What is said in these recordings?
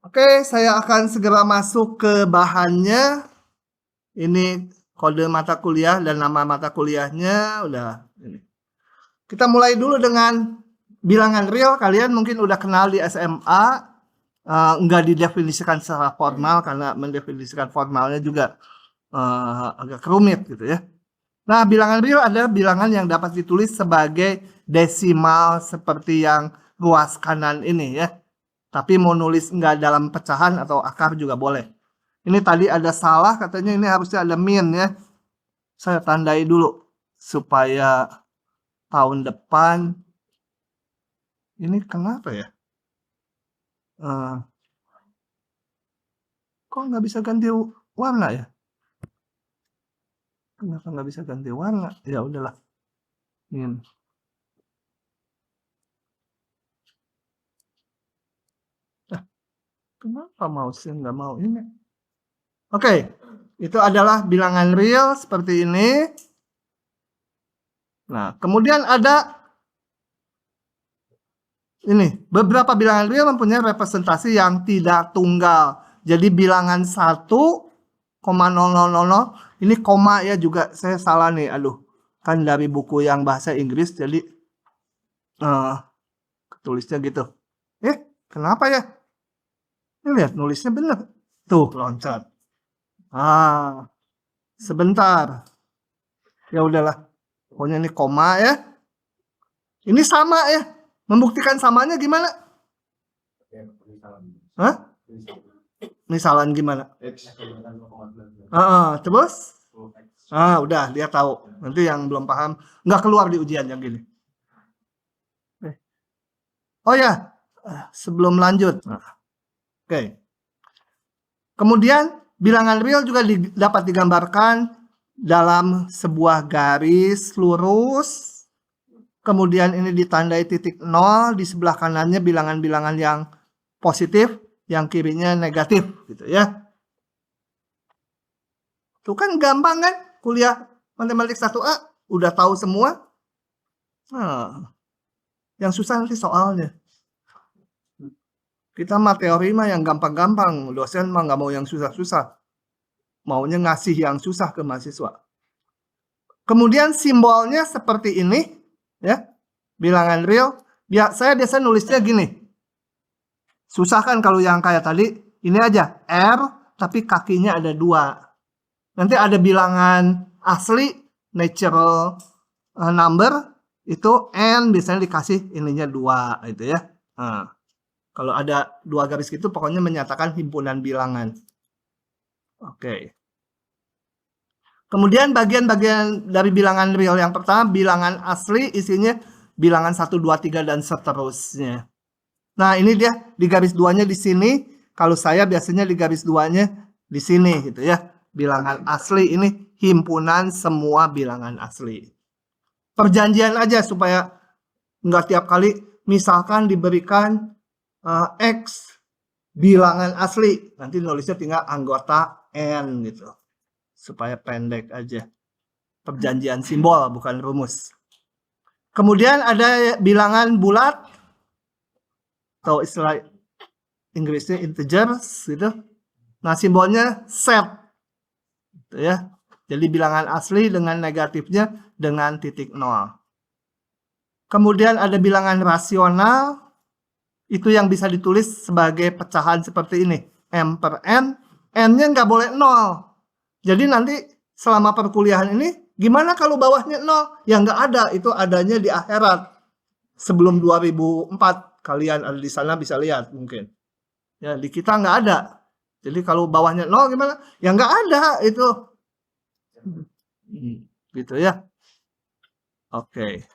Oke, saya akan segera masuk ke bahannya. Ini kode mata kuliah dan nama mata kuliahnya udah ini. Kita mulai dulu dengan bilangan real. Kalian mungkin udah kenal di SMA. Nggak didefinisikan secara formal karena mendefinisikan formalnya juga agak rumit gitu ya. Nah, bilangan real adalah bilangan yang dapat ditulis sebagai desimal seperti yang ruas kanan ini ya. Tapi mau nulis nggak dalam pecahan atau akar juga boleh. Ini tadi ada salah, katanya ini harusnya ada min ya. Saya tandai dulu supaya tahun depan. Ini kenapa ya? Kok nggak bisa ganti warna ya? Kenapa nggak bisa ganti warna? Ya udahlah. Min. Kenapa mouse-nya nggak mau ini? Oke, itu adalah bilangan real seperti ini. Nah, kemudian ada ini, beberapa bilangan real mempunyai representasi yang tidak tunggal. Jadi bilangan 1,0000, ini koma ya juga, saya salah nih, aduh. Kan dari buku yang bahasa Inggris, jadi tulisnya gitu. Kenapa ya? Ini lihat, nulisnya bener. Tuh, loncat. Sebentar. Ya udahlah. Pokoknya ini koma ya. Ini sama ya. Membuktikan samanya gimana? Hah? Misalan gimana? Terus? Udah, dia tahu. Nanti yang belum paham, nggak keluar di ujian yang gini. Oh ya, sebelum lanjut. Oke. Kemudian bilangan real juga dapat digambarkan dalam sebuah garis lurus. Kemudian ini ditandai titik 0, di sebelah kanannya bilangan-bilangan yang positif, yang kirinya negatif gitu ya. Tuh kan gampang kan? Kuliah matematik 1A udah tahu semua. Yang susah nanti soalnya. Kita mah teori mah yang gampang-gampang, dosen mah nggak mau yang susah-susah. Maunya ngasih yang susah ke mahasiswa. Kemudian simbolnya seperti ini ya. Bilangan real. Saya biasa nulisnya gini. Susah kan kalau yang kayak tadi, ini aja R tapi kakinya ada 2. Nanti ada bilangan asli natural number itu N biasanya dikasih ininya 2 gitu ya. Kalau ada 2 garis gitu pokoknya menyatakan himpunan bilangan. Oke. Kemudian bagian-bagian dari bilangan real yang pertama, bilangan asli isinya bilangan 1, 2, 3 dan seterusnya. Nah, ini dia di garis 2-nya di sini. Kalau saya biasanya di garis 2-nya di sini gitu ya. Bilangan asli ini himpunan semua bilangan asli. Perjanjian aja supaya nggak tiap kali misalkan diberikan X bilangan asli, nanti nulisnya tinggal anggota N gitu, supaya pendek aja. Perjanjian simbol bukan rumus. Kemudian ada bilangan bulat atau istilah Inggrisnya integers gitu. Nah, simbolnya set gitu ya. Jadi bilangan asli dengan negatifnya dengan titik 0. Kemudian ada bilangan rasional. Itu yang bisa ditulis sebagai pecahan seperti ini. M per N. N-nya nggak boleh 0. Jadi nanti selama perkuliahan ini, gimana kalau bawahnya 0? Ya nggak ada. Itu adanya di akhirat. Sebelum 2004. Kalian ada di sana bisa lihat mungkin. Ya, di kita nggak ada. Jadi kalau bawahnya 0 gimana? Ya nggak ada itu. Gitu ya. Oke.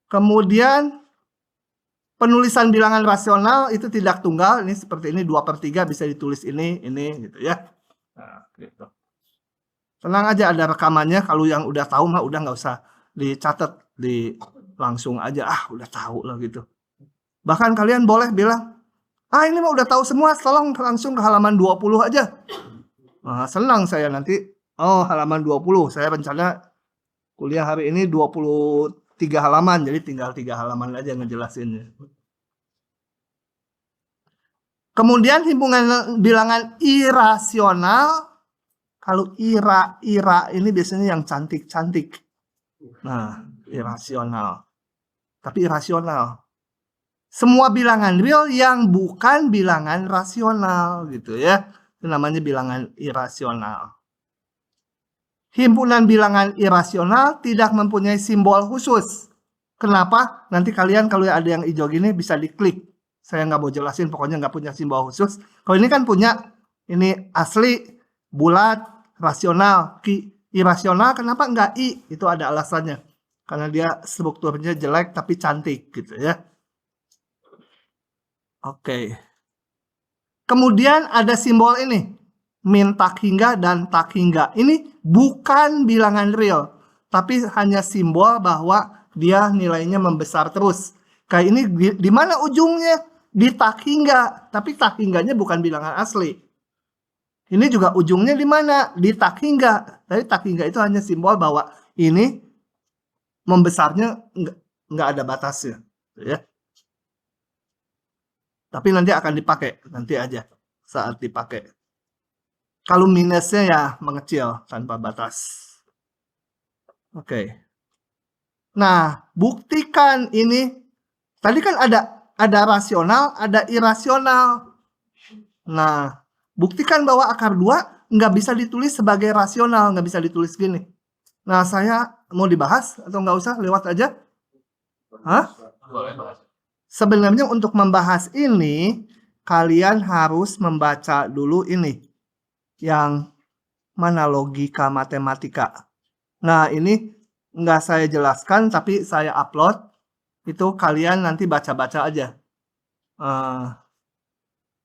Kemudian penulisan bilangan rasional itu tidak tunggal. Ini seperti ini 2/3 bisa ditulis ini gitu ya. Nah, gitu. Tenang aja ada rekamannya. Kalau yang udah tahu mah udah nggak usah dicatat, langsung aja udah tahu lah gitu. Bahkan kalian boleh bilang, ini mah udah tahu semua, tolong langsung ke halaman 20 aja. Senang saya nanti. Halaman 20. Saya rencana kuliah hari ini 23 halaman, jadi tinggal 3 halaman aja ngejelasinnya. Kemudian himpunan bilangan irasional. Kalau ira ini biasanya yang cantik-cantik. Nah, irasional. Tapi irasional. Semua bilangan real yang bukan bilangan rasional gitu ya. Itu namanya bilangan irasional. Himpunan bilangan irasional tidak mempunyai simbol khusus. Kenapa? Nanti kalian kalau ada yang hijau gini bisa diklik. Saya nggak mau jelasin, pokoknya nggak punya simbol khusus. Kalau ini kan punya, ini asli, bulat, rasional, irasional. Kenapa nggak I? Itu ada alasannya. Karena dia strukturnya jelek tapi cantik gitu ya. Oke. Kemudian ada simbol ini, min tak hingga dan tak hingga. Ini bukan bilangan real, tapi hanya simbol bahwa dia nilainya membesar terus. Kayak ini di mana ujungnya? Di tak hingga, tapi tak hingganya bukan bilangan asli. Ini juga ujungnya di mana? Di tak hingga. Tapi tak hingga itu hanya simbol bahwa ini membesarnya nggak ada batasnya, ya. Tapi nanti akan dipakai, nanti aja saat dipakai. Kalau minusnya ya mengecil tanpa batas. Oke. Nah, buktikan ini. Tadi kan ada rasional, ada irasional. Nah, buktikan bahwa akar 2 nggak bisa ditulis sebagai rasional, nggak bisa ditulis gini. Nah, saya mau dibahas atau nggak usah, lewat aja? Hah? Sebenarnya untuk membahas ini, kalian harus membaca dulu ini. Yang mana logika matematika. Nah, ini nggak saya jelaskan, tapi saya upload. Itu kalian nanti baca-baca aja.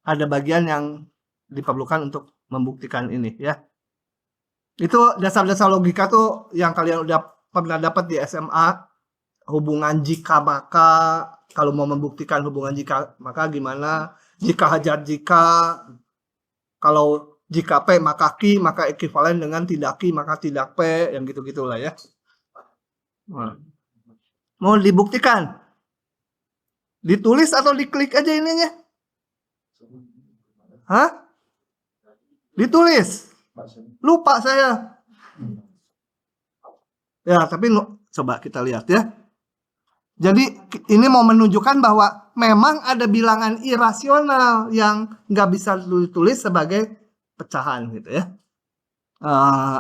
Ada bagian yang diperlukan untuk membuktikan ini ya. Itu dasar-dasar logika tuh yang kalian udah pernah dapat di SMA. Hubungan jika maka, kalau mau membuktikan hubungan jika maka gimana, jika hajar jika, kalau jika P maka Q, maka ekuivalen dengan tidak Q maka tidak P, yang gitu-gitulah ya. Nah. Mau dibuktikan? Ditulis atau diklik aja ininya? Hah? Ditulis? Lupa saya. Ya, tapi coba kita lihat ya. Jadi ini mau menunjukkan bahwa memang ada bilangan irasional yang nggak bisa ditulis sebagai pecahan gitu ya.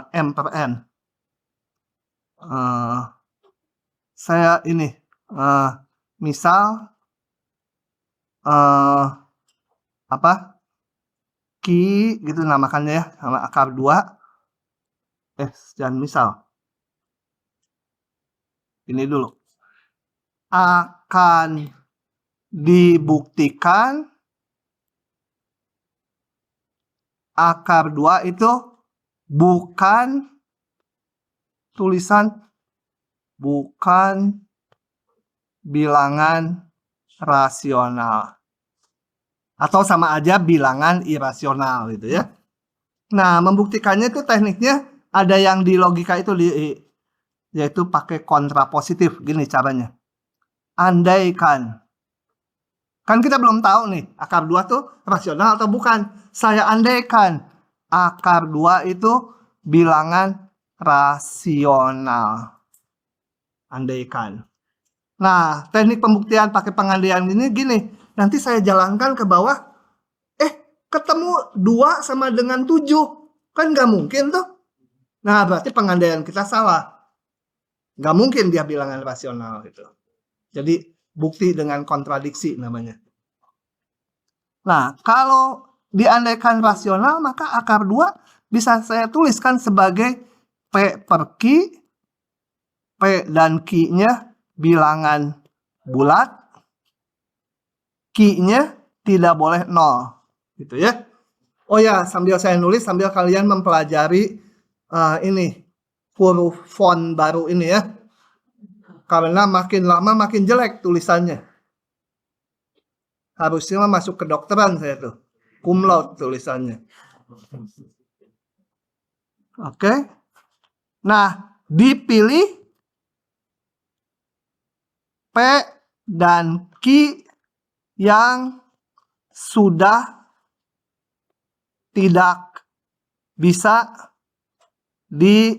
M per N. Saya ini misal apa? Q gitu namakannya ya, sama akar 2. Jangan misal. Ini dulu. Akan dibuktikan akar 2 itu bukan tulisan, bukan bilangan rasional. Atau sama aja bilangan irasional gitu ya. Nah, membuktikannya itu tekniknya ada yang di logika itu yaitu pakai kontrapositif. Gini caranya. Andaikan. Kan kita belum tahu nih, akar 2 tuh rasional atau bukan. Saya andaikan akar 2 itu bilangan rasional. Andaikan. Nah, teknik pembuktian pakai pengandaian ini gini. Nanti saya jalankan ke bawah. Ketemu 2 sama dengan 7. Kan nggak mungkin tuh. Nah, berarti pengandaian kita salah. Nggak mungkin dia bilangan rasional gitu. Jadi bukti dengan kontradiksi namanya. Nah, kalau diandaikan rasional, maka akar 2 bisa saya tuliskan sebagai P per Q. P dan Q-nya bilangan bulat. Q-nya tidak boleh 0. Gitu ya. Oh ya, sambil saya nulis, sambil kalian mempelajari ini huruf font baru ini ya. Karena makin lama makin jelek tulisannya. Harusnya masuk kedokteran saya tuh. Cum laude tulisannya. Oke. Nah, dipilih P dan Q yang sudah tidak bisa diperkecil.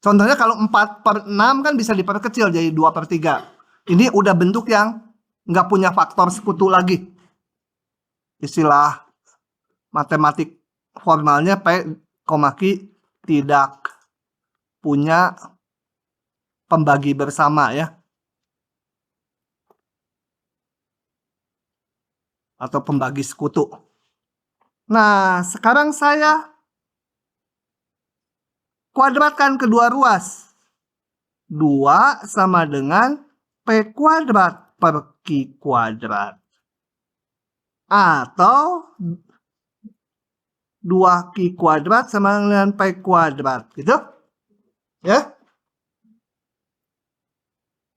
Contohnya kalau 4/6 kan bisa diperkecil jadi 2/3. Ini udah bentuk yang nggak punya faktor sekutu lagi. Istilah matematik formalnya P, Q tidak punya pembagi bersama ya. Atau pembagi sekutu. Nah, sekarang saya kuadratkan kedua ruas. 2 sama dengan P kuadrat per Q kuadrat. Atau 2Q kuadrat sama dengan P kuadrat. Gitu? Ya.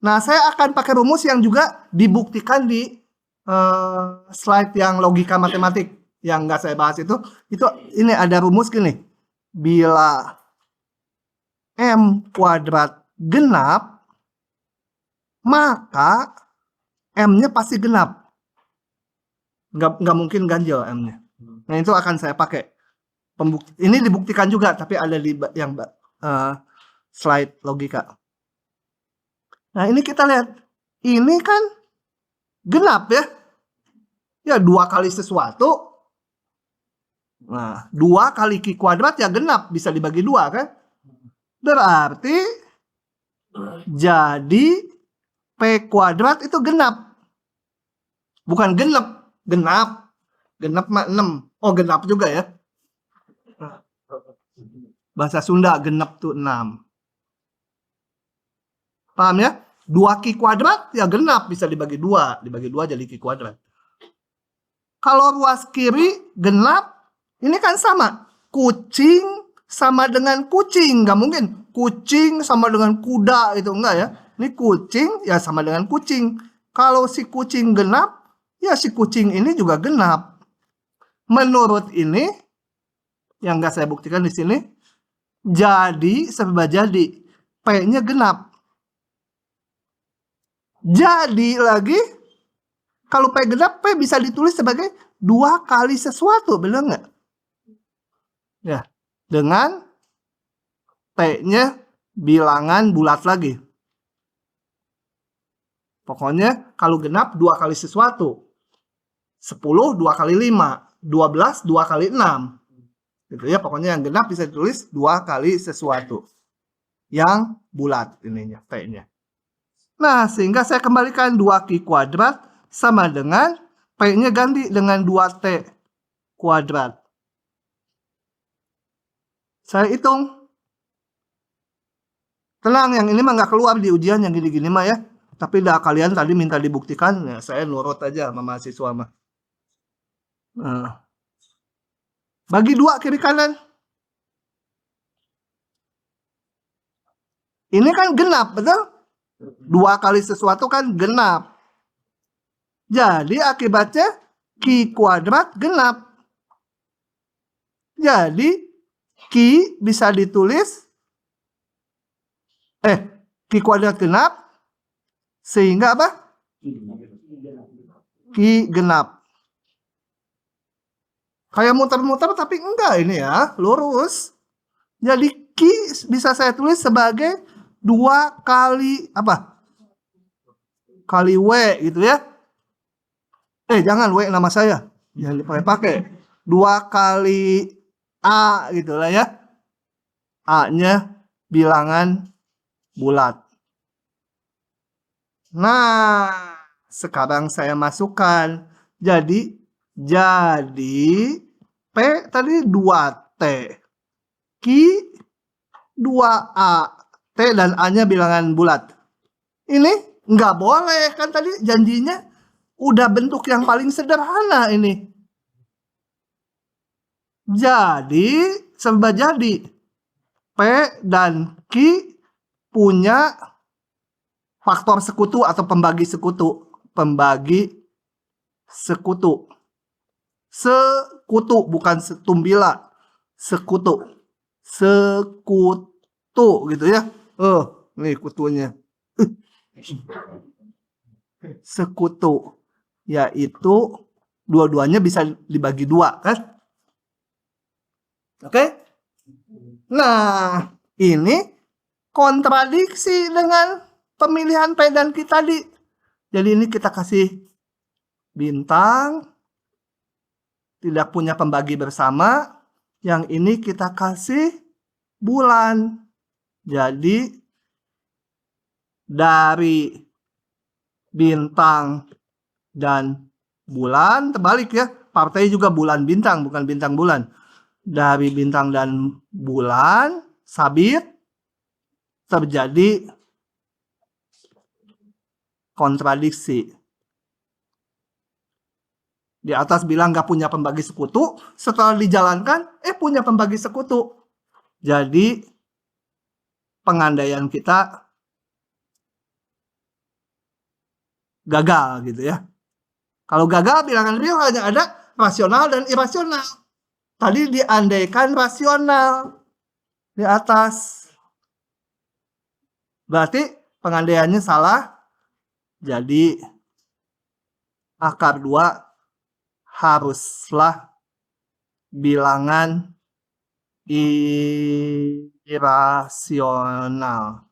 Nah, saya akan pakai rumus yang juga dibuktikan di slide yang logika matematik yang nggak saya bahas itu ini ada rumus gini. Bila M kuadrat genap, maka M-nya pasti genap. Nggak mungkin ganjil M-nya. Nah, itu akan saya pakai. Ini dibuktikan juga, tapi ada di yang slide logika. Nah, ini kita lihat. Ini kan genap ya. Ya, 2 kali sesuatu. Nah, 2 kali Q kuadrat ya genap. Bisa dibagi 2 kan. Berarti jadi P kuadrat itu genap. Bukan genep. Genap. Genap mah 6. Oh, genap juga ya. Bahasa Sunda genap tuh 6. Paham ya? 2Q kuadrat ya genap. Bisa dibagi 2. Dibagi 2 jadi Q kuadrat. Kalau ruas kiri genap, ini kan sama. Kucing sama dengan kucing. Nggak mungkin. Kucing sama dengan kuda itu enggak ya. Ini kucing ya sama dengan kucing. Kalau si kucing genap, ya si kucing ini juga genap. Menurut ini, yang nggak saya buktikan di sini, jadi serba jadi. P-nya genap. Jadi lagi, kalau P genap, P bisa ditulis sebagai 2 kali sesuatu, benar nggak? Ya, dengan T-nya bilangan bulat lagi. Pokoknya kalau genap 2 kali sesuatu. 10 2 kali 5. 12 2 kali 6. Gitu ya, pokoknya yang genap bisa ditulis 2 kali sesuatu. Yang bulat ininya, T-nya. Nah, sehingga saya kembalikan 2Q kuadrat sama dengan P-nya ganti dengan 2T kuadrat. Saya hitung. Tenang, yang ini mah nggak keluar di ujian yang gini-gini mah ya. Tapi dah kalian tadi minta dibuktikan, ya saya nurut aja sama mahasiswa mah. Nah. Bagi 2 kiri kanan. Ini kan genap, betul? 2 kali sesuatu kan genap. Jadi akibatnya Q kuadrat genap. Jadi Q bisa ditulis Q kuadrat genap sehingga apa? Q genap. Kayak muter-muter tapi enggak ini ya, lurus. Jadi Q bisa saya tulis sebagai 2 kali apa? Kali W gitu ya. Jangan W nama saya. Jangan dipakai-pakai. 2 kali A gitu lah ya. A-nya bilangan bulat. Nah, sekarang saya masukkan. Jadi P tadi 2T. Q 2A. T dan A-nya bilangan bulat. Ini nggak boleh. Kan tadi janjinya udah bentuk yang paling sederhana ini. Jadi, serba jadi. P dan Q punya faktor sekutu atau pembagi sekutu. Pembagi sekutu. Sekutu, bukan setumbila. Sekutu. Sekutu gitu ya. Nih kutunya. Sekutu. yaitu dua-duanya bisa dibagi 2 kan. Oke. Nah, ini kontradiksi dengan pemilihan P dan Q tadi. Jadi ini kita kasih bintang, tidak punya pembagi bersama. Yang ini kita kasih bulan. Jadi dari bintang dan bulan, terbalik ya. Partai juga bulan bintang, bukan bintang bulan. Dari bintang dan bulan, sabit, terjadi kontradiksi. Di atas bilang nggak punya pembagi sekutu, setelah dijalankan, punya pembagi sekutu. Jadi, pengandaian kita gagal gitu ya. Kalau gagal, bilangan real hanya ada rasional dan irasional. Tadi diandaikan rasional di atas. Berarti pengandaiannya salah. Jadi akar 2 haruslah bilangan irasional.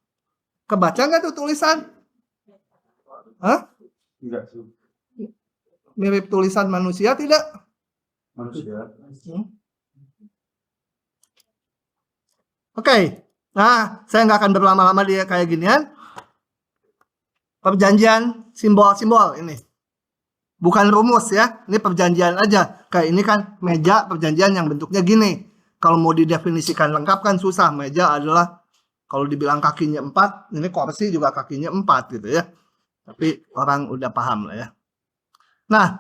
Kebaca nggak tuh tulisan? Hah? Tidak sih. Mirip tulisan manusia tidak? Manusia. Oke. Nah, saya nggak akan berlama-lama dia kayak ginian. Perjanjian simbol-simbol ini. Bukan rumus ya. Ini perjanjian aja. Kayak ini kan meja perjanjian yang bentuknya gini. Kalau mau didefinisikan lengkap kan susah. Meja adalah kalau dibilang kakinya 4, ini kursi juga kakinya 4 gitu ya. Tapi orang udah paham lah ya. Nah,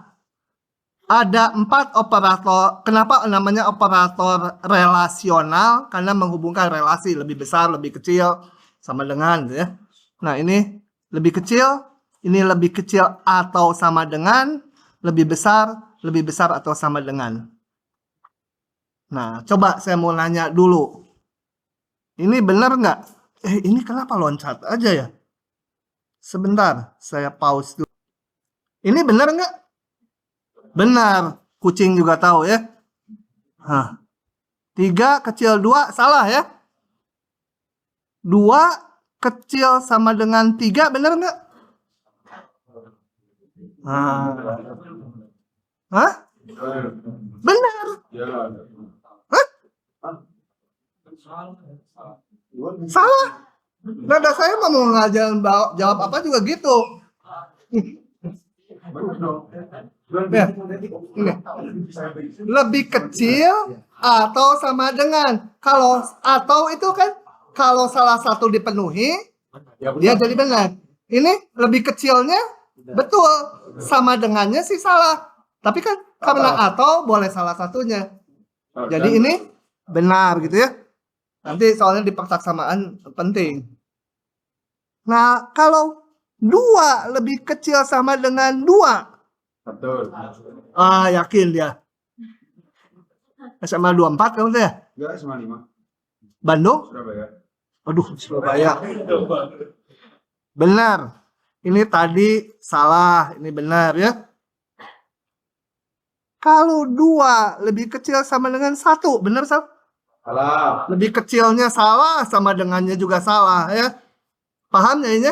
ada 4 operator. Kenapa namanya operator relasional? Karena menghubungkan relasi lebih besar, lebih kecil, sama dengan ya. Nah, ini lebih kecil, ini lebih kecil atau sama dengan, lebih besar atau sama dengan. Nah, coba saya mau nanya dulu. Ini benar nggak? Ini kenapa loncat aja ya? Sebentar, saya pause dulu. Ini benar nggak? Benar. Kucing juga tahu ya. 3 kecil 2 salah ya. 2 kecil sama dengan 3 benar nggak? Hah? Benar. Hah? Salah. Nada saya mau ngajarin jawab apa juga gitu. Ya, ini. Lebih kecil atau sama dengan. Kalau atau itu kan kalau salah satu dipenuhi, dia jadi benar. Ini lebih kecilnya betul, sama dengannya sih salah. Tapi kan karena atau boleh salah satunya. Jadi ini benar gitu ya. Nanti soalnya di persamaan penting. Nah, kalau 2 lebih kecil sama dengan 2. Betul. Yakin dia. SMA 24 kamu tuh ya? Enggak, SMA 5. Bandung? Surabaya. Aduh, Surabaya. Benar. Ini tadi salah, ini benar ya. Kalau 2 lebih kecil sama dengan 1, benar Sal? Salah. Lebih kecilnya salah, sama dengannya juga salah ya. Paham ya ini?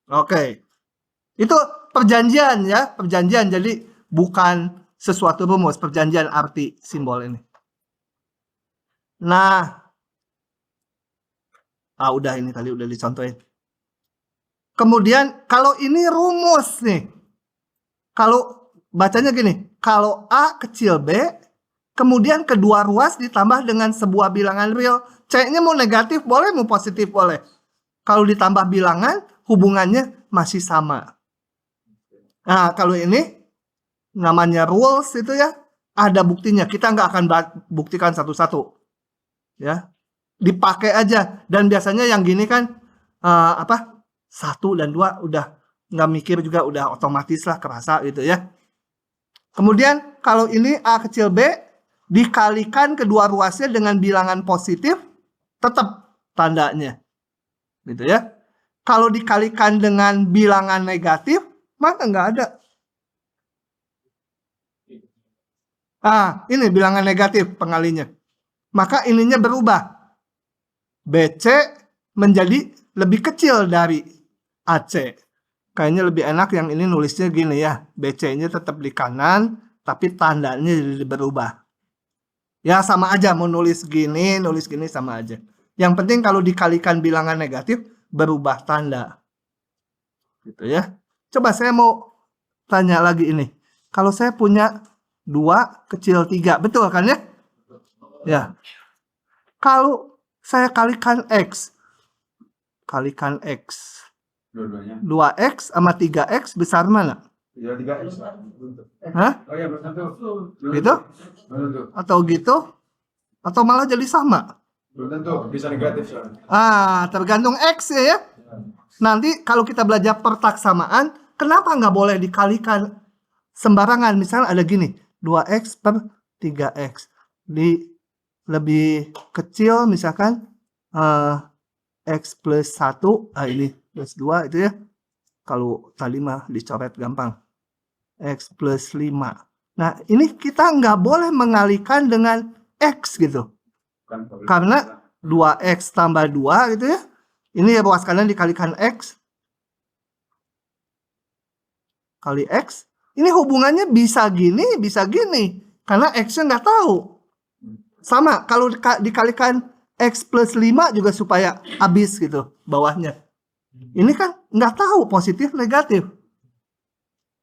Oke. Itu perjanjian ya, perjanjian. Jadi bukan sesuatu rumus, perjanjian arti simbol ini. Nah, udah ini tadi udah dicontohin. Kemudian kalau ini rumus nih. Kalau bacanya gini, kalau A kecil B, kemudian kedua ruas ditambah dengan sebuah bilangan real. C-nya mau negatif boleh, mau positif boleh. Kalau ditambah bilangan, hubungannya masih sama. Nah, kalau ini namanya rules itu ya, ada buktinya. Kita nggak akan buktikan satu-satu. Ya, dipakai aja. Dan biasanya yang gini kan, 1 dan 2 udah nggak mikir juga, udah otomatis lah kerasa gitu ya. Kemudian kalau ini A kecil B, dikalikan kedua ruasnya dengan bilangan positif, tetap tandanya. Gitu ya. Kalau dikalikan dengan bilangan negatif, maka nggak ada. Ini bilangan negatif pengalinya. Maka ininya berubah. BC menjadi lebih kecil dari AC. Kayaknya lebih enak yang ini nulisnya gini ya. BC-nya tetap di kanan, tapi tandanya jadi berubah. Ya sama aja, mau nulis gini sama aja. Yang penting kalau dikalikan bilangan negatif, berubah tanda. Gitu ya. Coba saya mau tanya lagi ini. Kalau saya punya 2 kecil 3, betul kan ya? Ya. Kalau saya kalikan X. Dua-duanya. 2X sama 3X besar mana? Ya, 3 X. Hah? Oh iya, belum tentu. Gitu? Belum tentu. Atau gitu? Atau malah jadi sama? Belum tentu. Bisa negatif soalnya. Tergantung X ya. Nanti kalau kita belajar pertaksamaan, kenapa nggak boleh dikalikan sembarangan? Misalnya ada gini, 2X per 3X. Lebih kecil misalkan X plus 1, ini plus 2 itu ya. Kalau tadi mah dicoret gampang. X plus 5. Nah, ini kita nggak boleh mengalihkan dengan X gitu. Karena 2X tambah 2 gitu ya. Ini ya ruas kanan dikalikan X. Kali X. Ini hubungannya bisa gini, bisa gini. Karena X-nya nggak tahu. Sama, kalau dikalikan X plus 5 juga supaya habis gitu bawahnya. Ini kan nggak tahu positif negatif.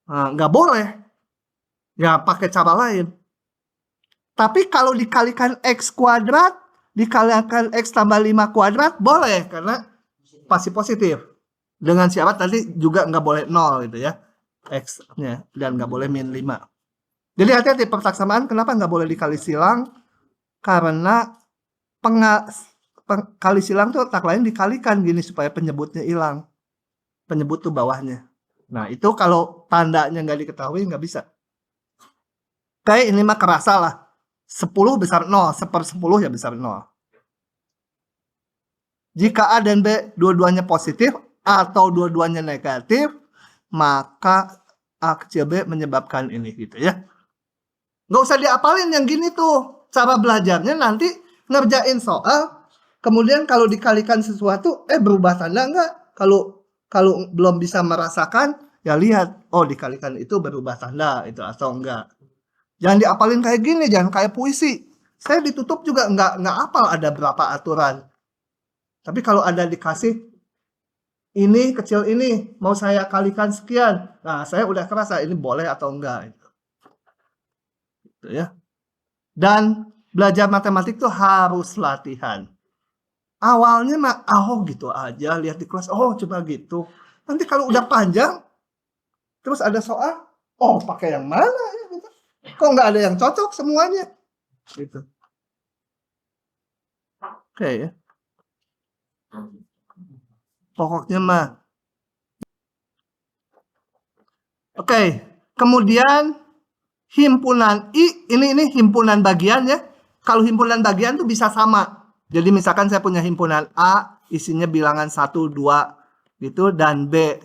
Nggak boleh. Ya pakai cara lain. Tapi kalau dikalikan X kuadrat, dikalikan X tambah 5 kuadrat, boleh. Karena pasti positif. Dengan syarat tadi juga nggak boleh 0 gitu ya. X-nya. Dan nggak boleh min 5. Jadi hati-hati pertaksamaan kenapa nggak boleh dikali silang? Karena kali silang tuh tak lain dikalikan gini supaya penyebutnya hilang. Penyebut tuh bawahnya. Nah itu kalau tandanya nggak diketahui nggak bisa. Kayak ini mah kerasa lah. 10 besar 0, 1/10 ya besar 0. Jika A dan B dua-duanya positif atau dua-duanya negatif, maka A kecil B menyebabkan ini gitu ya. Nggak usah diapalin yang gini tuh. Cara belajarnya nanti ngerjain soal, kemudian kalau dikalikan sesuatu, berubah tanda nggak? Kalau belum bisa merasakan, ya lihat, oh dikalikan itu berubah tanda itu atau enggak. Jangan diapalin kayak gini, jangan kayak puisi. Saya ditutup juga nggak apal ada berapa aturan. Tapi kalau ada dikasih, ini kecil ini, mau saya kalikan sekian. Nah, saya udah kerasa ini boleh atau enggak. Gitu ya. Dan belajar matematik tuh harus latihan. Awalnya mah gitu aja, lihat di kelas, coba gitu. Nanti kalau udah panjang, terus ada soal, pakai yang mana ya gitu. Kok nggak ada yang cocok semuanya? Gitu. Oke ya. Pokoknya mah. Oke, kemudian himpunan I, ini himpunan bagian ya. Kalau himpunan bagian tuh bisa sama. Jadi misalkan saya punya himpunan A, isinya bilangan 1, 2 gitu, dan B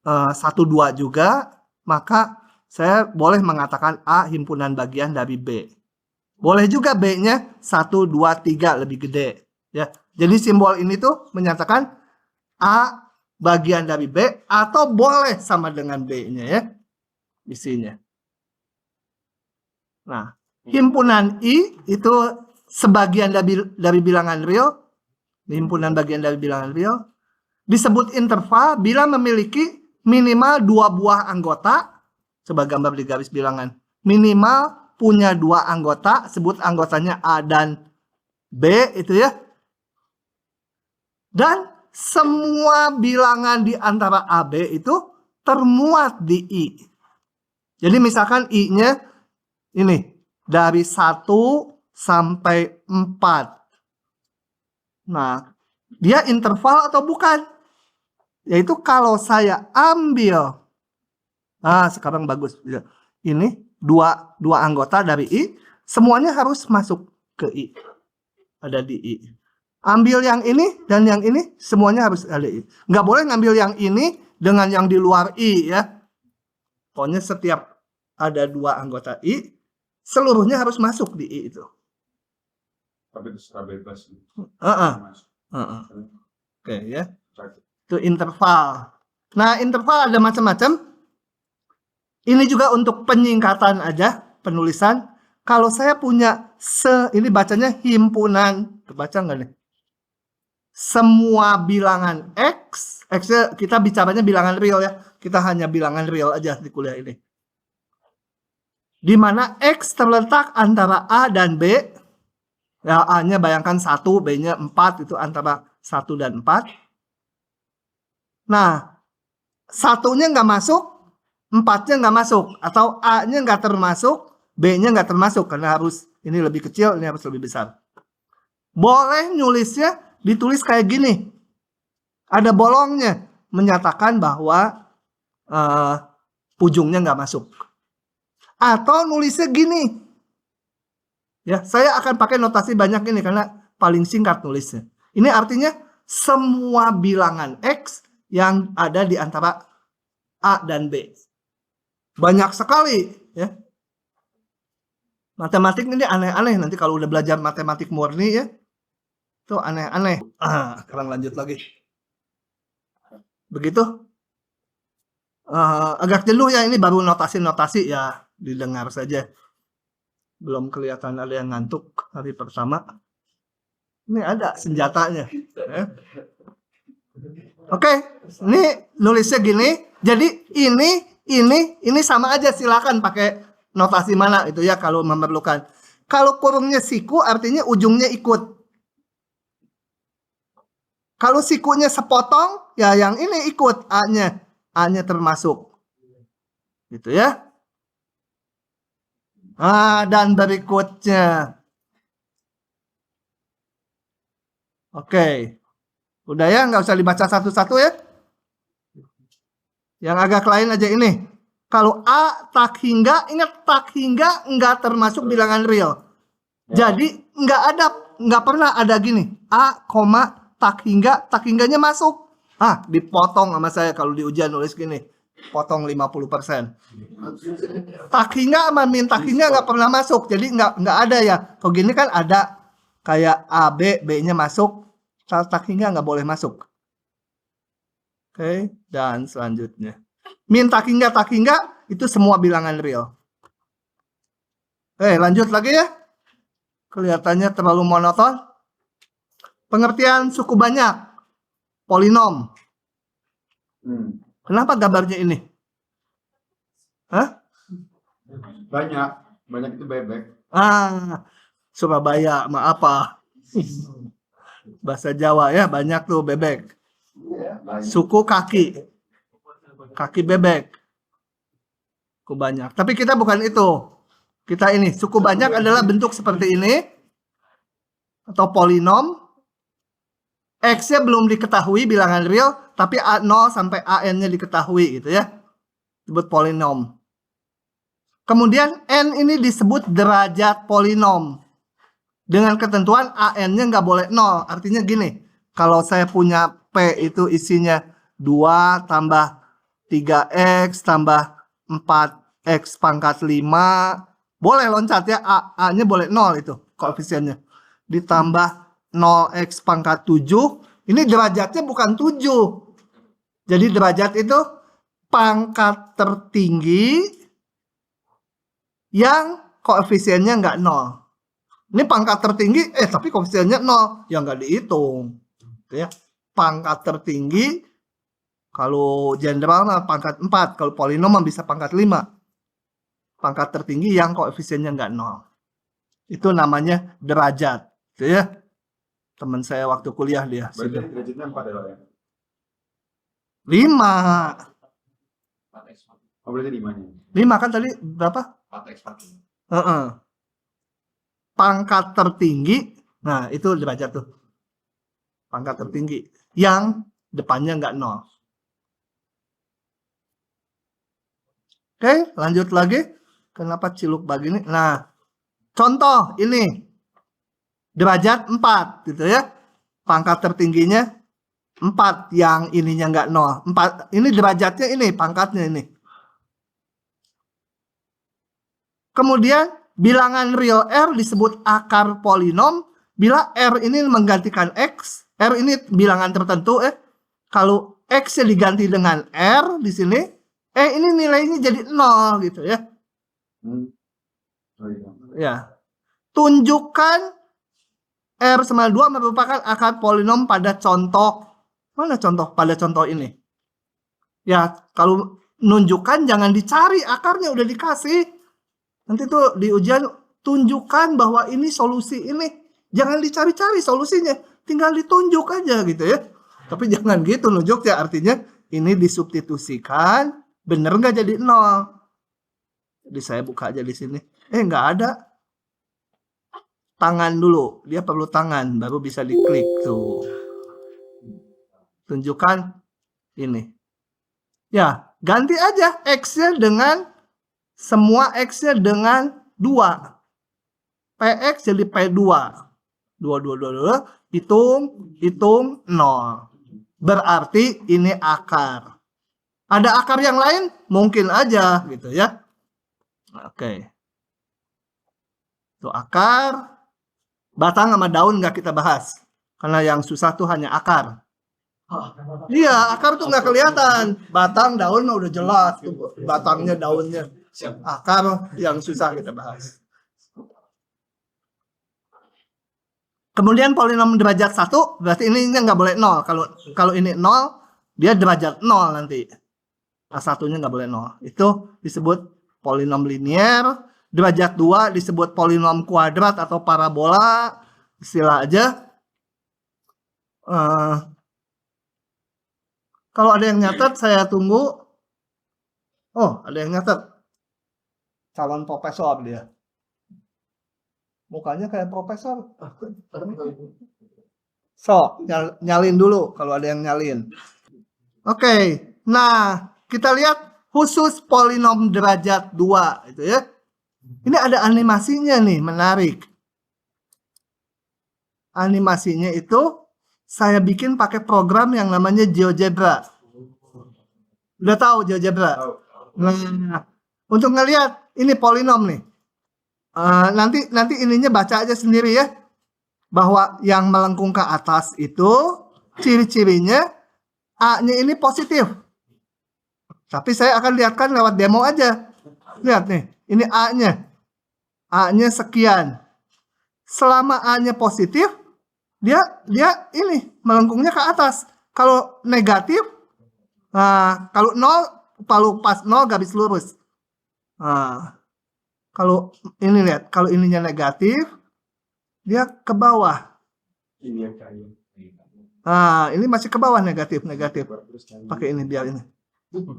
1, 2 juga, maka saya boleh mengatakan A himpunan bagian dari B. Boleh juga B-nya 1, 2, 3 lebih gede. Ya. Jadi simbol ini tuh menyatakan A bagian dari B atau boleh sama dengan B-nya ya. Isinya. Nah, himpunan I itu sebagian dari bilangan real, himpunan bagian dari bilangan real, disebut interval bila memiliki minimal 2 buah anggota. Coba gambar di garis bilangan. Minimal punya 2 anggota, sebut anggotanya A dan B itu ya. Dan semua bilangan di antara A, B itu termuat di I. Jadi misalkan I-nya ini dari 1 sampai 4. Nah, dia interval atau bukan? Yaitu kalau saya ambil, sekarang bagus. Ini dua anggota dari I, semuanya harus masuk ke I. Ada di I. Ambil yang ini dan yang ini, semuanya harus ada I. Nggak boleh ngambil yang ini dengan yang di luar I ya. Pokoknya setiap ada 2 anggota I, seluruhnya harus masuk di I itu. Tapi terserah bebas. Heeh. Heeh. Oke ya. Itu interval. Nah, interval ada macam-macam. Ini juga untuk penyingkatan aja, penulisan. Kalau saya punya ini bacanya himpunan. Kebaca nggak nih? Semua bilangan X kita bicaranya bilangan real ya. Kita hanya bilangan real aja di kuliah ini. Di mana X terletak antara A dan B. Ya, A-nya bayangkan 1, B-nya 4, itu antara 1 dan 4. Nah, 1-nya nggak masuk, 4-nya nggak masuk. Atau A-nya nggak termasuk, B-nya nggak termasuk. Karena harus, ini lebih kecil, ini harus lebih besar. Boleh nulisnya ditulis kayak gini. Ada bolongnya, menyatakan bahwa ujungnya nggak masuk. Atau nulisnya gini. Ya, saya akan pakai notasi banyak ini karena paling singkat nulisnya. Ini artinya semua bilangan X yang ada di antara A dan B. Banyak sekali, ya. Matematik ini aneh-aneh nanti kalau udah belajar matematik murni ya. Itu aneh-aneh. Sekarang lanjut lagi. Begitu. Agak jenuh ya, ini baru notasi-notasi ya, didengar saja. Belum kelihatan ada yang ngantuk hari pertama. Ini ada senjatanya. Oke, ini nulisnya gini. Jadi ini sama aja, silakan pakai notasi mana itu ya kalau memerlukan. Kalau kurungnya siku artinya ujungnya ikut. Kalau sikunya sepotong, ya yang ini ikut A-nya. A-nya termasuk. Gitu ya. Dan berikutnya. Oke. Udah ya, nggak usah dibaca satu-satu ya. Yang agak lain aja ini. Kalau A tak hingga, ingat tak hingga nggak termasuk bilangan real. Jadi nggak pernah ada gini. A, tak hingganya masuk. Dipotong sama saya kalau di ujian nulis gini. Potong 50%. Tak hingga sama min tak hingga nggak pernah masuk. Jadi nggak ada ya. Kalau gini kan ada kayak A, B-nya masuk. Tak hingga nggak boleh masuk. Oke, dan selanjutnya. Min tak hingga itu semua bilangan real. Lanjut lagi ya. Kelihatannya terlalu monoton. Pengertian suku banyak. Polinom. Kenapa gambarnya ini? Banyak itu bebek. Surabaya, maaf. Bahasa Jawa ya, banyak tuh bebek. Suku kaki bebek. Suku banyak. Tapi kita bukan itu. Kita ini, suku banyak adalah bentuk seperti ini. Atau polinom. X-nya belum diketahui bilangan real, tapi 0 sampai AN-nya diketahui gitu ya. Disebut polinom. Kemudian N ini disebut derajat polinom. Dengan ketentuan AN-nya nggak boleh 0. Artinya gini, kalau saya punya P itu isinya 2 tambah 3X tambah 4X pangkat 5. Boleh loncat ya, A-nya boleh 0 itu koefisiennya. Ditambah 0x pangkat 7, ini derajatnya bukan 7. Jadi derajat itu pangkat tertinggi yang koefisiennya nggak 0. Ini pangkat tertinggi, tapi koefisiennya 0, yang nggak dihitung. Gitu ya. Pangkat tertinggi, kalau general pangkat 4, kalau polinom bisa pangkat 5. Pangkat tertinggi yang koefisiennya nggak 0. Itu namanya derajat. Gitu ya. Teman saya waktu kuliah dia. Berarti derajatnya 4 ya? 5. Berarti 5-nya. 5 kan tadi berapa? 4x. Pangkat tertinggi. Nah, itu derajat tuh. Pangkat tertinggi. Yang depannya nggak 0. Oke, lanjut lagi. Kenapa ciluk begini? Nah, contoh ini. Derajat 4 gitu ya. Pangkat tertingginya 4, yang ininya nggak 0. 4, ini derajatnya ini, pangkatnya ini. Kemudian bilangan real R disebut akar polinom bila R ini menggantikan X. R ini bilangan tertentu Kalau X-nya diganti dengan R di sini, ini nilainya jadi 0 gitu ya. Oh, iya. Ya. Tunjukkan R sama 2 merupakan akar polinom pada contoh. Mana contoh pada contoh ini? Ya, kalau nunjukkan jangan dicari, akarnya udah dikasih. Nanti tuh di ujian tunjukkan bahwa ini solusi ini. Jangan dicari-cari solusinya, tinggal ditunjuk aja gitu ya. Tapi jangan gitu nunjuk ya, artinya ini disubstitusikan, bener nggak jadi 0. Jadi saya buka aja di sini. Nggak ada. Tangan dulu, dia perlu tangan, baru bisa diklik tuh. Tunjukkan ini. Ya, ganti aja X-nya dengan semua X-nya dengan 2. PX jadi P2. 2, hitung 0. Berarti ini akar. Ada akar yang lain? Mungkin aja gitu ya. Oke. Itu akar. Batang sama daun nggak kita bahas. Karena yang susah tuh hanya akar. Iya, akar tuh nggak kelihatan. Batang, daun udah jelas. Tuh, batangnya, daunnya. Akar yang susah kita bahas. Kemudian polinom derajat 1, berarti ininya nggak boleh 0. Kalau ini 0, dia derajat 0 nanti. A1-nya nggak boleh 0. Itu disebut polinom linier. Derajat 2 disebut polinom kuadrat atau parabola. Istilah aja. Kalau ada yang nyatet, saya tunggu. Oh, ada yang nyatet. Calon profesor dia. Mukanya kayak profesor. So, nyalin dulu kalau ada yang nyalin. Oke, nah kita lihat khusus polinom derajat 2 itu ya. Ini ada animasinya nih, menarik. Animasinya itu saya bikin pakai program yang namanya GeoGebra. Udah tahu GeoGebra? Nah, untuk ngelihat ini polinom nih. Nanti ininya baca aja sendiri ya, bahwa yang melengkung ke atas itu ciri-cirinya A-nya ini positif. Tapi saya akan lihatkan lewat demo aja. Lihat nih, ini A-nya. A-nya sekian. Selama A-nya positif, dia ini melengkungnya ke atas. Kalau negatif, kalau 0, kalau pas 0 garis lurus. Kalau ini lihat, kalau ininya negatif, dia ke bawah. Ini masih ke bawah negatif. Pakai ini biar ini.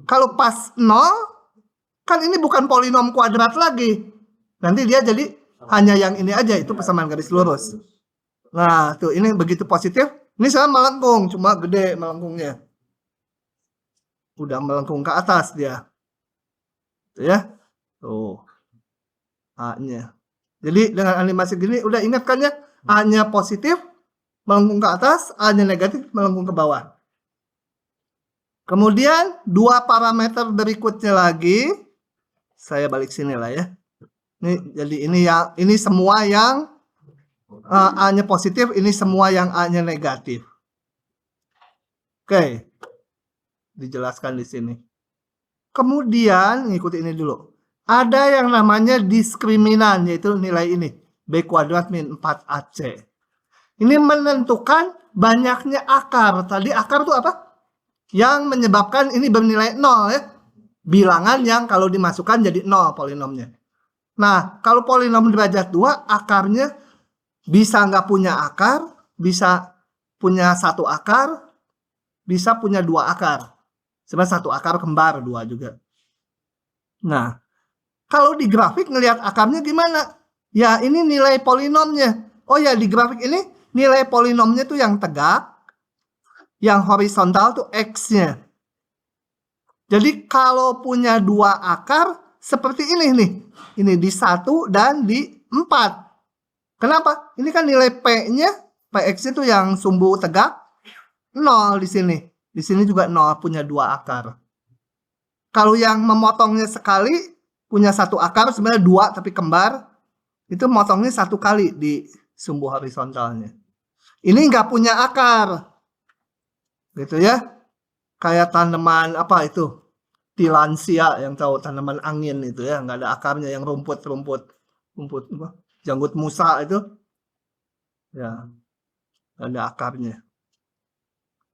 Kalau pas 0, kan ini bukan polinom kuadrat lagi. Nanti dia jadi hanya yang ini aja, itu persamaan garis lurus. Nah, tuh ini begitu positif. Ini saya melengkung, cuma gede melengkungnya. Udah melengkung ke atas dia. Tuh ya. Tuh. A-nya. Jadi dengan animasi gini udah ingat kan ya, A-nya positif melengkung ke atas, A-nya negatif melengkung ke bawah. Kemudian dua parameter berikutnya lagi, saya balik sini lah ya. Jadi ini semua yang A-nya positif, ini semua yang A-nya negatif. Oke, dijelaskan di sini. Kemudian ngikuti ini dulu. Ada yang namanya diskriminan, yaitu nilai ini. B kuadrat min 4AC. Ini menentukan banyaknya akar. Tadi akar itu apa? Yang menyebabkan ini bernilai 0 ya. Bilangan yang kalau dimasukkan jadi 0 polinomnya. Nah, kalau polinom derajat 2, akarnya bisa nggak punya akar, bisa punya 1 akar, bisa punya 2 akar. Sebenarnya 1 akar kembar, 2 juga. Nah, kalau di grafik ngelihat akarnya gimana? Ya ini nilai polinomnya. Oh ya di grafik ini nilai polinomnya tuh yang tegak. Yang horizontal tuh X-nya. Jadi kalau punya 2 akar seperti ini nih. Ini di 1 dan di 4. Kenapa? Ini kan nilai P-nya, Px itu yang sumbu tegak 0 di sini. Di sini juga 0 punya 2 akar. Kalau yang memotongnya sekali punya satu akar, sebenarnya dua tapi kembar, itu motongnya satu kali di sumbu horizontalnya. Ini nggak punya akar, gitu ya. Kayak tanaman apa itu? Tillandsia, yang tahu tanaman angin itu ya, nggak ada akarnya, yang rumput apa? Janggut musa itu, ya, nggak ada akarnya.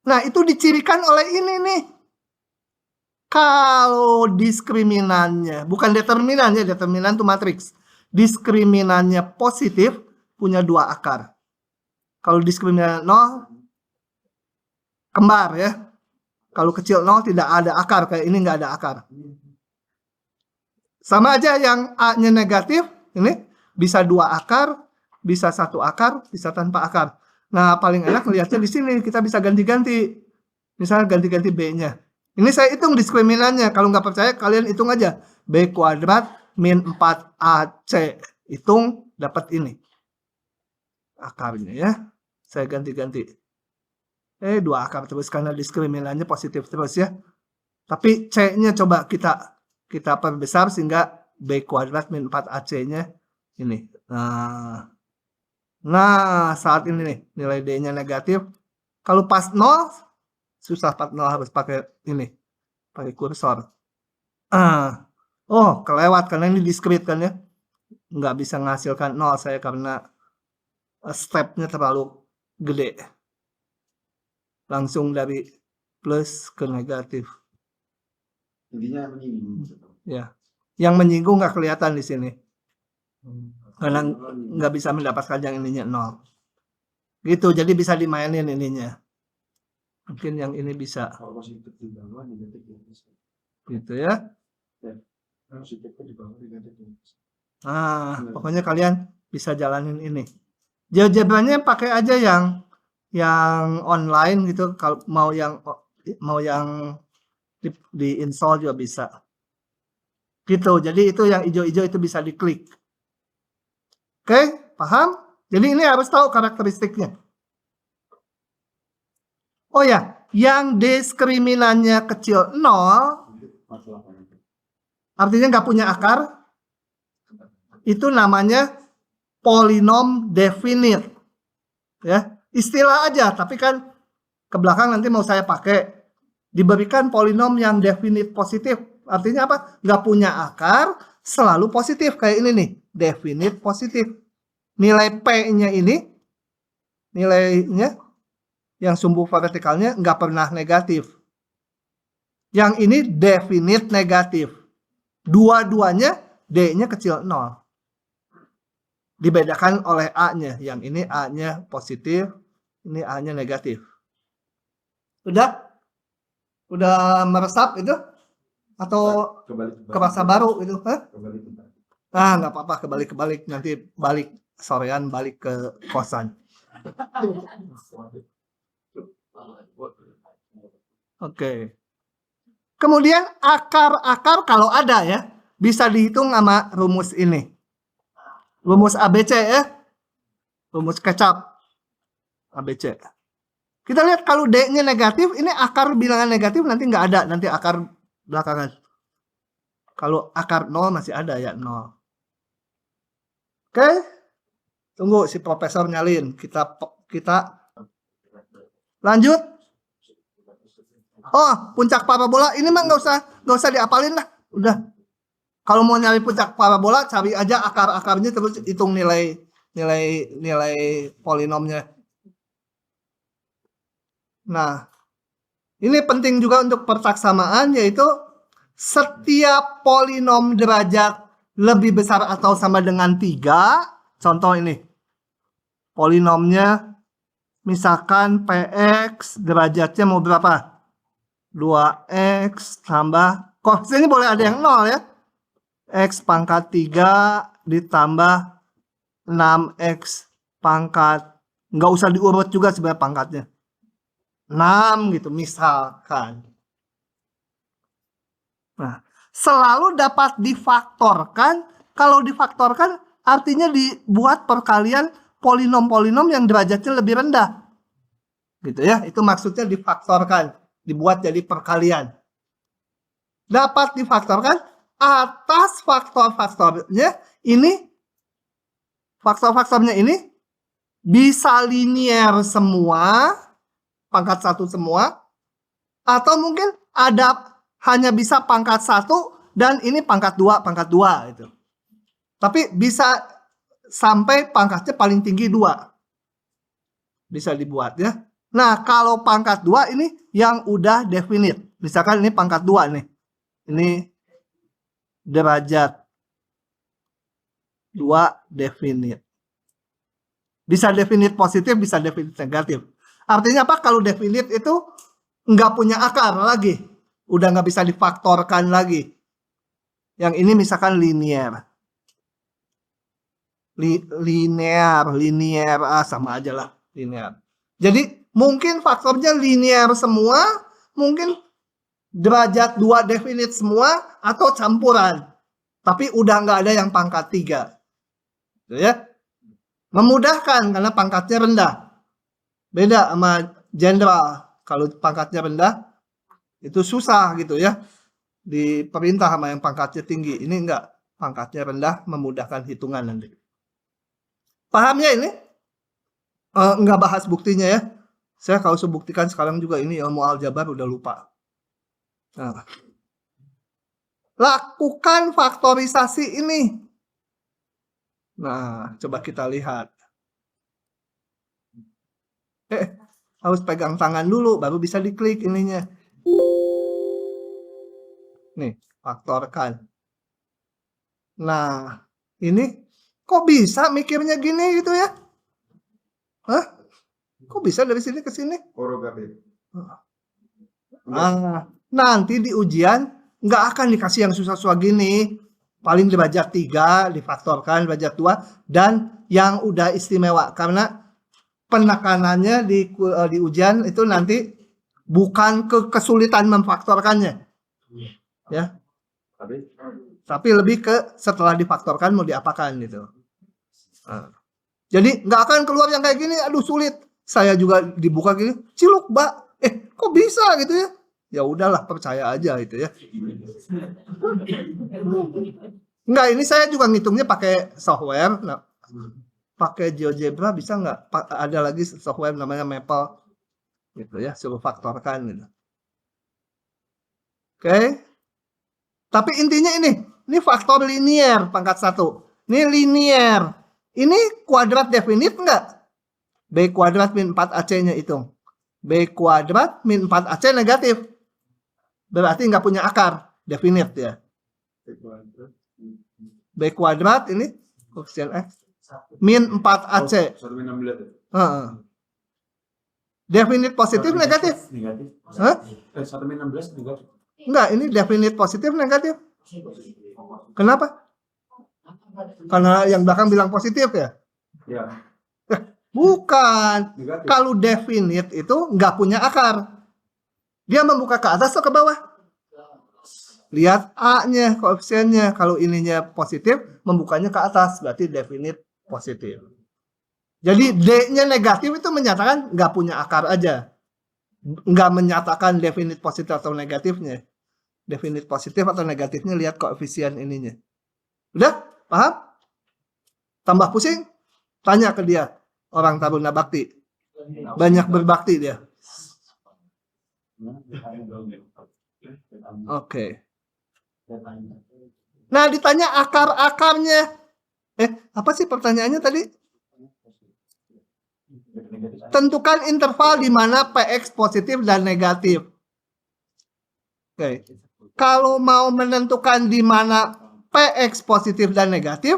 Nah, itu dicirikan oleh ini nih. Kalau diskriminannya, bukan determinannya, determinan itu matriks. Diskriminannya positif, punya dua akar. Kalau diskriminan 0, kembar ya. Kalau kecil 0 tidak ada akar, kayak ini nggak ada akar. Sama aja yang A-nya negatif, ini bisa dua akar, bisa satu akar, bisa tanpa akar. Nah, paling enak lihatnya di sini, kita bisa ganti-ganti. Misalnya ganti-ganti B-nya. Ini saya hitung diskriminannya. Kalau nggak percaya, kalian hitung aja. B kuadrat min 4AC. Hitung, dapat ini. Akarnya ya. Saya ganti-ganti. Dua akar terus karena diskriminannya positif terus ya. Tapi C-nya coba kita perbesar sehingga B kuadrat min 4AC-nya ini. Nah, saat ini nih, nilai D-nya negatif. Kalau pas 0, susah 40 harus pakai ini, pakai kursor. Oh, kelewat karena ini diskrit kan ya. Nggak bisa menghasilkan 0 saya karena stepnya terlalu gede. Langsung dari plus ke negatif. Intinya menyinggung. Ya, yang menyinggung nggak kelihatan di sini. Karena nggak bisa mendapatkan yang ininya 0. Gitu, jadi bisa dimainin ininya. Mungkin yang ini bisa. Kalau positif di bawah, negatif di atas. Gitu ya. Positifnya di bawah, negatif di atas. Pokoknya kalian bisa jalanin ini. GeoGebra-nya pakai aja yang online gitu. Kalau mau yang di install juga bisa. Gitu. Jadi itu yang hijau-hijau itu bisa diklik. Oke, paham? Jadi ini harus tahu karakteristiknya. Oh ya, yang diskriminannya kecil 0, artinya nggak punya akar, itu namanya polinom definite. Ya, istilah aja, tapi kan ke belakang nanti mau saya pakai. Diberikan polinom yang definite positif, artinya apa? Nggak punya akar, selalu positif. Kayak ini nih, definite positif. Nilai P-nya ini, nilainya yang sumbu vertikalnya nggak pernah negatif. Yang ini definite negatif. Dua-duanya D-nya kecil 0. Dibedakan oleh A-nya. Yang ini A-nya positif, ini A-nya negatif. Udah? Udah meresap itu? Atau kerasa baru itu? Nggak apa-apa, kebalik. Nanti balik sorean, balik ke kosan. Oke. Kemudian akar-akar kalau ada ya, bisa dihitung sama rumus ini. Rumus ABC ya. Rumus kecap. ABC. Kita lihat kalau D-nya negatif, ini akar bilangan negatif nanti nggak ada. Nanti akar belakangan. Kalau akar 0 masih ada ya, 0. Oke. Tunggu si profesor nyalin. Kita lanjut. Oh, puncak parabola ini mah nggak usah diapalin lah. Udah. Kalau mau nyari puncak parabola, cari aja akar-akarnya terus hitung nilai polinomnya. Nah, ini penting juga untuk persaksamaan, yaitu setiap polinom derajat lebih besar atau sama dengan 3. Contoh ini. Polinomnya misalkan PX derajatnya mau berapa? 2X tambah, koefisiennya boleh ada yang 0 ya. X pangkat 3 ditambah 6X pangkat, nggak usah diurut juga sebenarnya pangkatnya. 6 gitu misalkan. Nah, selalu dapat difaktorkan. Kalau difaktorkan artinya dibuat perkalian polinom-polinom yang derajatnya lebih rendah. Gitu ya, itu maksudnya difaktorkan, dibuat jadi perkalian. Dapat difaktorkan atas faktor-faktornya ini, faktor-faktornya ini bisa linear semua, pangkat 1 semua, atau mungkin ada hanya bisa pangkat 1 dan ini pangkat 2 gitu. Tapi bisa sampai pangkatnya paling tinggi 2. Bisa dibuat ya. Nah, kalau pangkat 2 ini yang udah definite. Misalkan ini pangkat 2 nih. Ini derajat 2 definite. Bisa definite positif, bisa definite negatif. Artinya apa? Kalau definite itu nggak punya akar lagi. Udah nggak bisa difaktorkan lagi. Yang ini misalkan linear. Linear, sama aja lah. Linear. Jadi mungkin faktornya linear semua, mungkin derajat 2 definite semua, atau campuran. Tapi udah nggak ada yang pangkat 3. Gitu ya. Memudahkan karena pangkatnya rendah. Beda sama jenderal. Kalau pangkatnya rendah, itu susah gitu ya. Diperintah sama yang pangkatnya tinggi. Ini enggak. Pangkatnya rendah, memudahkan hitungan nanti. Paham ya ini? Enggak bahas buktinya ya. Saya kalau sebuktikan sekarang juga ini ilmu aljabar udah lupa. Nah. Lakukan faktorisasi ini. Nah, coba kita lihat. Harus pegang tangan dulu, baru bisa diklik ininya. Nih, faktorkan. Nah, ini kok bisa mikirnya gini gitu ya? Hah? Kok bisa dari sini ke sini? Nanti di ujian nggak akan dikasih yang susah-susah gini. Paling derajat 3 difaktorkan derajat 2 dan yang udah istimewa karena penekanannya di ujian itu nanti bukan ke kesulitan memfaktorkannya. Ya. Tapi lebih ke setelah difaktorkan mau diapakan gitu. Nah. Jadi nggak akan keluar yang kayak gini, aduh sulit. Saya juga dibuka gini, ciluk, Mbak. Kok bisa gitu ya? Ya udahlah, percaya aja itu ya. Enggak, ini saya juga ngitungnya pakai software. Nah, pakai GeoGebra bisa nggak? Ada lagi software namanya Maple. Gitu ya, suruh faktorkan gitu. Oke. Tapi intinya ini faktor linear pangkat 1. Ini linear. Ini kuadrat definite enggak? B kuadrat min 4AC-nya hitung. B kuadrat min 4AC negatif. Berarti nggak punya akar. Definite ya. B kuadrat ini koefisien X. Min 4AC. Definite positif negatif? Hah? 1 min 16 negatif. Enggak, ini definite positif negatif. Kenapa? Karena yang belakang bilang positif ya? Ya. Bukan. Negatif. Kalau definite itu nggak punya akar. Dia membuka ke atas atau ke bawah? Lihat A-nya, koefisiennya. Kalau ininya positif, membukanya ke atas. Berarti definite positif. Jadi D-nya negatif itu menyatakan nggak punya akar aja. Nggak menyatakan definite positif atau negatifnya. Definite positif atau negatifnya lihat koefisien ininya. Udah? Paham? Tambah pusing? Tanya ke dia. Orang Taruna Bakti. Banyak berbakti dia. Oke. Nah, ditanya akar-akarnya. Apa sih pertanyaannya tadi? Tentukan interval di mana PX positif dan negatif. Oke. Kalau mau menentukan di mana PX positif dan negatif,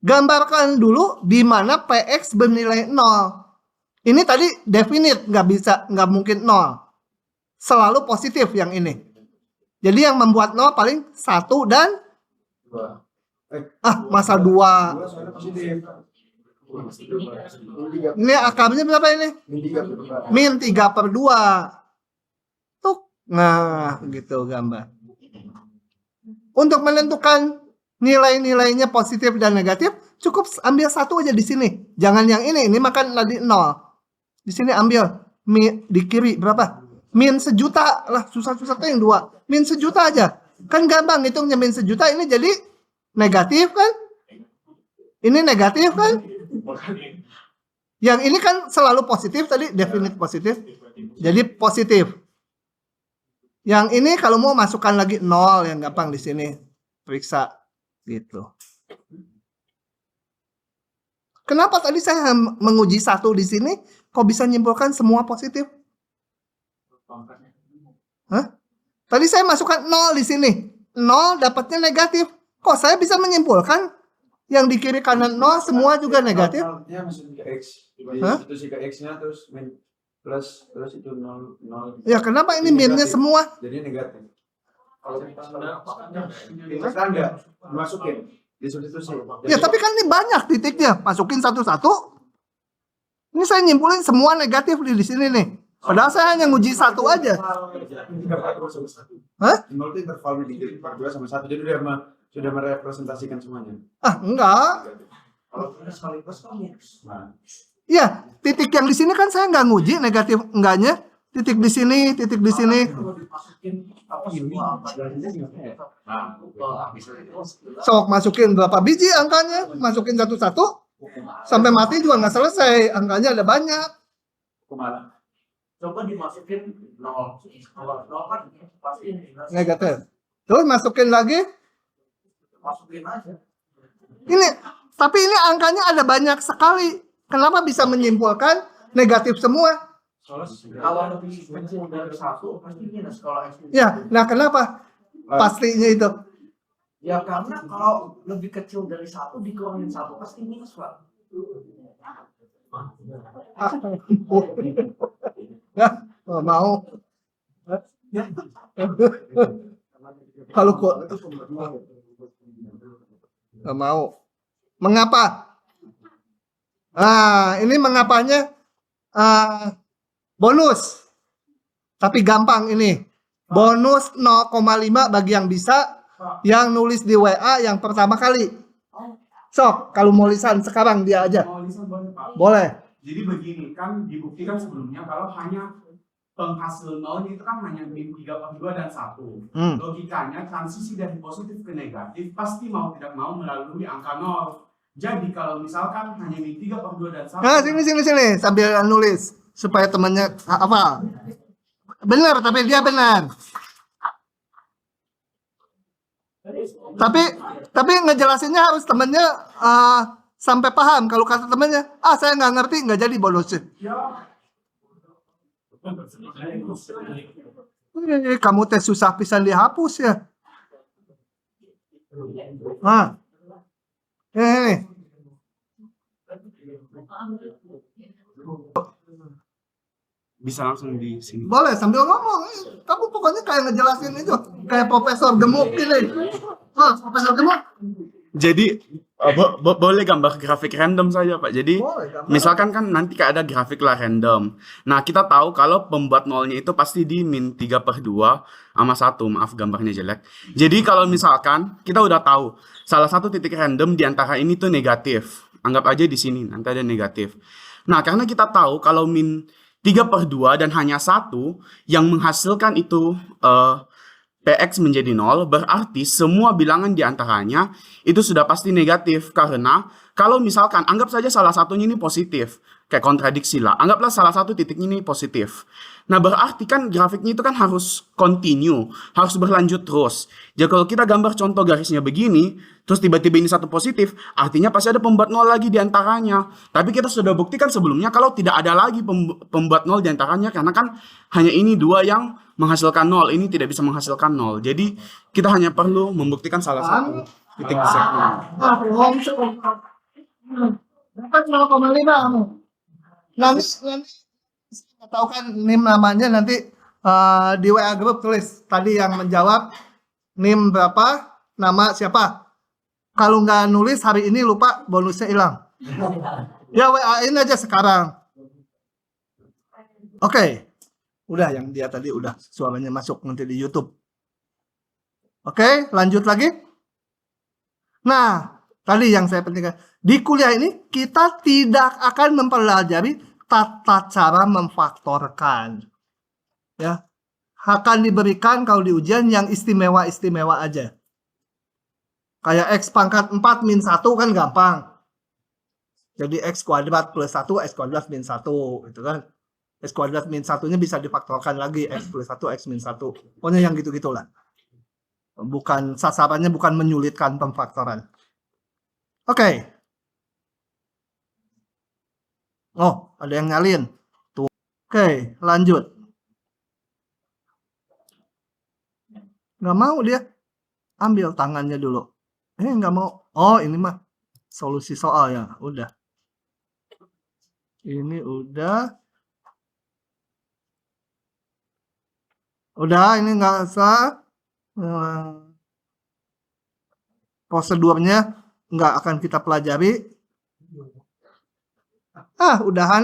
gambarkan dulu di mana PX bernilai 0. Ini tadi definite, nggak mungkin 0. Selalu positif yang ini. Jadi yang membuat 0 paling 1 dan masa 2. Ini akarnya berapa ini? Min 3/2. Tuh. Nah, gitu gambar. Untuk menentukan nilai-nilainya positif dan negatif, cukup ambil 1 aja di sini. Jangan yang ini makan tadi 0. Di sini ambil di kiri berapa? Min 1 juta lah, susah-susah tuh yang 2. Min 1 juta aja. Kan gampang hitungnya min sejuta ini jadi negatif kan? Ini negatif kan? Yang ini kan selalu positif tadi, definite positif. Jadi positif. Yang ini kalau mau masukkan lagi 0 yang gampang di sini. Periksa gitu. Kenapa tadi saya menguji 1 di sini kok bisa nyimpulkan semua positif? Hah? Tadi saya masukkan 0 di sini. 0 dapatnya negatif. Kok saya bisa menyimpulkan yang di kiri kanan 0 semua juga negatif? Ya masukin ke X. Hah? Itu sih ke X-nya terus plus itu 0. Ya kenapa ini minnya semua? Jadi negatif. Kalau kita kan enggak masukin di substitusi. Ya tapi kan ini banyak titiknya. Masukin satu-satu. Ini saya nyimpulin semua negatif di sini nih. Padahal saya hanya nguji 1 aja. Hah? 0 itu intervalnya di 2 sama 1. Jadi sudah merepresentasikan semuanya. Ah, enggak. Kalau sekali plus kan nah. Iya, titik yang di sini kan saya nggak nguji negatif enggaknya. Titik di sini, titik di sini. Sok masukin berapa biji angkanya, masukin satu-satu sampai mati juga nggak selesai. Angkanya ada banyak. Kemana? Coba dimasukin 0. Kalau 0 kan pasti Negatif. Terus masukin lagi. masukin aja. Ini, tapi ini angkanya ada banyak sekali. Kenapa bisa menyimpulkan negatif semua? Kalau lebih kecil dari 1 pasti minus kalau X. Ya, nah kenapa? Pastinya itu. Ya karena kalau lebih kecil dari 1 dikurangin 1 pasti minus, Pak. Nggak mau. Kalau kok nggak mau. Mengapa? Ini mengapanya bonus. Tapi gampang ini. Bonus 0,5 bagi yang bisa, yang nulis di WA yang pertama kali. Sok, kalau mau lisan sekarang dia aja. Mau lisan boleh, Pak. Boleh. Jadi begini, kan dibuktikan sebelumnya kalau hanya penghasil nolnya itu kan hanya min 3/2 dan 1. Logikanya transisi dari positif ke negatif pasti mau tidak mau melalui angka 0. Jadi kalau misalkan hanya min 3/2 dan 1. Nah, sini sambil nulis supaya temannya apa? Benar, tapi dia benar. Tapi ngejelasinnya harus temennya sampai paham. Kalau kata temennya, saya nggak ngerti, nggak jadi bonusnya. Kamu teh susah pisan dihapus ya. Ini. Bisa langsung di sini. Boleh sambil ngomong. Kamu pokoknya kayak ngejelasin itu, kayak Profesor Gemuk gini. Profesor Gemuk. Jadi boleh gambar grafik random saja, Pak. Jadi misalkan kan nanti ada grafik lah random. Nah, kita tahu kalau pembuat nolnya itu pasti di min 3/2 sama 1. Maaf gambarnya jelek. Jadi kalau misalkan kita udah tahu salah satu titik random di antara ini tuh negatif. Anggap aja di sini nanti ada negatif. Nah, karena kita tahu kalau min 3/2 dan hanya 1 yang menghasilkan itu PX menjadi 0, berarti semua bilangan di antaranya itu sudah pasti negatif. Karena kalau misalkan anggap saja salah satunya ini positif, kayak kontradiksi lah, anggaplah salah satu titiknya ini positif. Nah, berarti kan grafiknya itu kan harus continue, harus berlanjut terus. Jadi kalau kita gambar contoh garisnya begini, terus tiba-tiba ini satu positif, artinya pasti ada pembuat 0 lagi di antaranya. Tapi kita sudah buktikan sebelumnya kalau tidak ada lagi pembuat 0 di antaranya, karena kan hanya ini 2 yang menghasilkan 0, ini tidak bisa menghasilkan 0. Jadi kita hanya perlu membuktikan salah satu titik segmen. Dapat 0,5 kamu. Nanti saya tahu kan NIM namanya nanti di WA grup tulis tadi yang menjawab NIM berapa, nama siapa. Kalau nggak nulis hari ini lupa bonusnya hilang. Ya WA-in aja sekarang. Oke. Udah yang dia tadi udah suaranya masuk nanti di YouTube. Oke, lanjut lagi. Nah, tadi yang saya pentingkan di kuliah ini kita tidak akan mempelajari tata cara memfaktorkan. Ya. akan diberikan kalau di ujian yang istimewa-istimewa aja. Kayak X pangkat 4 min 1 kan gampang. Jadi X kuadrat plus 1, X kuadrat min 1, gitu kan. X kuadrat min 1-nya bisa difaktorkan lagi, X plus 1, X min 1. Pokoknya yang gitu-gitulah. Bukan, sasarannya bukan menyulitkan pemfaktoran. Oke. Oh, ada yang nyalin. Tuh. Oke, lanjut. Nggak mau dia. Ambil tangannya dulu. Nggak mau. Oh, ini mah solusi soal ya. Udah. Ini udah. Udah, ini nggak usah. Prosedurnya nggak akan kita pelajari. Udahan.